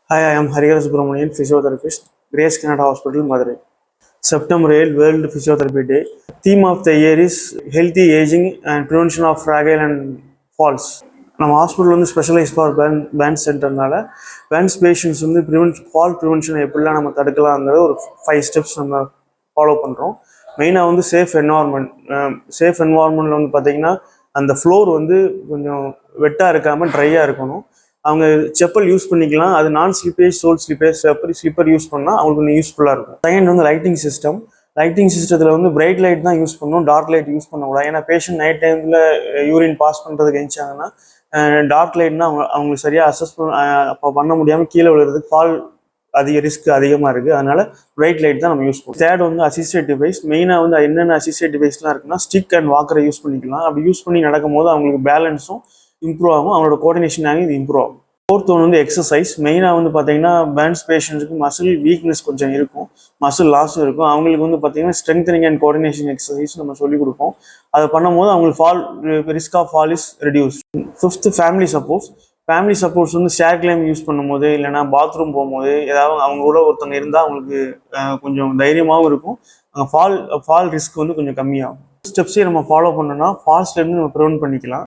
Hi, I am Hariharan Subramanian, physiotherapist, Grace Canada Hospital, Madurai. September 8, World Physiotherapy Day. Theme of the year is healthy aging and prevention of fragile and falls. நம்ம hospital வந்து specialise for பேண்ட் சென்டர்னால பேண்ட்ஸ் patients வந்து fall prevention எப்படிலாம் நம்ம தடுக்கலாங்கிற ஒரு 5 steps நம்ம ஃபாலோ பண்ணுறோம். மெயினாக வந்து சேஃப் என்வாரன்மெண்ட்டில் வந்து பார்த்திங்கன்னா அந்த ஃப்ளோர் வந்து கொஞ்சம் வெட்டாக இருக்காமல் ட்ரையாக இருக்கணும். அவங்க செப்பல் யூஸ் பண்ணிக்கலாம். அது நான் slippage sole slippage slipper use பண்ணால் அவங்களுக்கு கொஞ்சம் யூஸ்ஃபுல்லாக இருக்கும். செகண்ட் வந்து லைட்டிங் சிஸ்டத்தில் வந்து பிரைட் லைட் தான் யூஸ் பண்ணணும், டார்க் லைட் யூஸ் பண்ணக்கூடாது. ஏன்னா பேஷண்ட் நைட் டைமில் யூரின் பாஸ் பண்ணுறதுக்கு எழுந்தாங்கன்னா டார்க் லைட்னா அவங்களுக்கு சரியாக அசஸ் அப்போ பண்ண முடியாமல் கீழே விழுறதுக்கு ஃபால் ரிஸ்க் அதிகமாக இருக்குது. அதனால பிரைட் லைட் தான் நம்ம யூஸ் பண்ணுவோம். தேர்ட் வந்து அசிஸ்டட் டிவைஸ். மெயினாக வந்து என்னென்ன அசிஸ்டட் டிவைஸ்லாம் இருக்குன்னா ஸ்டிக் அண்ட் வாக்கரை யூஸ் பண்ணிக்கலாம். அப்படி யூஸ் பண்ணி நடக்கும்போது அவங்களுக்கு பேலன்ஸும் இம்ப்ரூவ் ஆகும், அவங்களோட கோஆர்டினேஷனாக இது இம்ப்ரூவ் ஆகும். ஃபோர்த் ஒன் வந்து எக்ஸசைஸ். மெயினாக வந்து பார்த்தீங்கன்னா பேண்ட்ஸ் பேஷண்ட்ஸுக்கு மசில் வீக்னஸ் கொஞ்சம் இருக்கும், மசில் லாஸும் இருக்கும். அவங்களுக்கு வந்து பார்த்தீங்கன்னா ஸ்ட்ரென்தனிங் அண்ட் கோஆர்டினேஷன் எக்ஸசைஸ் நம்ம சொல்லிக் கொடுப்போம். அதை பண்ணும்போது அவங்களுக்கு risk of fall is reduce. Fifth family supports வந்து ஸ்டேர் கிளைம் யூஸ் பண்ணும்போது இல்லைனா பாத்ரூம் போகும்போது ஏதாவது அவங்க கூட ஒருத்தவங்க இருந்தால் அவங்களுக்கு கொஞ்சம் தைரியமாகவும் இருக்கும். அங்கே ஃபால் ரிஸ்க் வந்து கொஞ்சம் கம்மியாகும். ஸ்டெப்ஸையும் நம்ம ஃபாலோ பண்ணோம்னா ஃபால்ஸ்லேருந்து நம்ம ப்ரிவென்ட் பண்ணிக்கலாம்.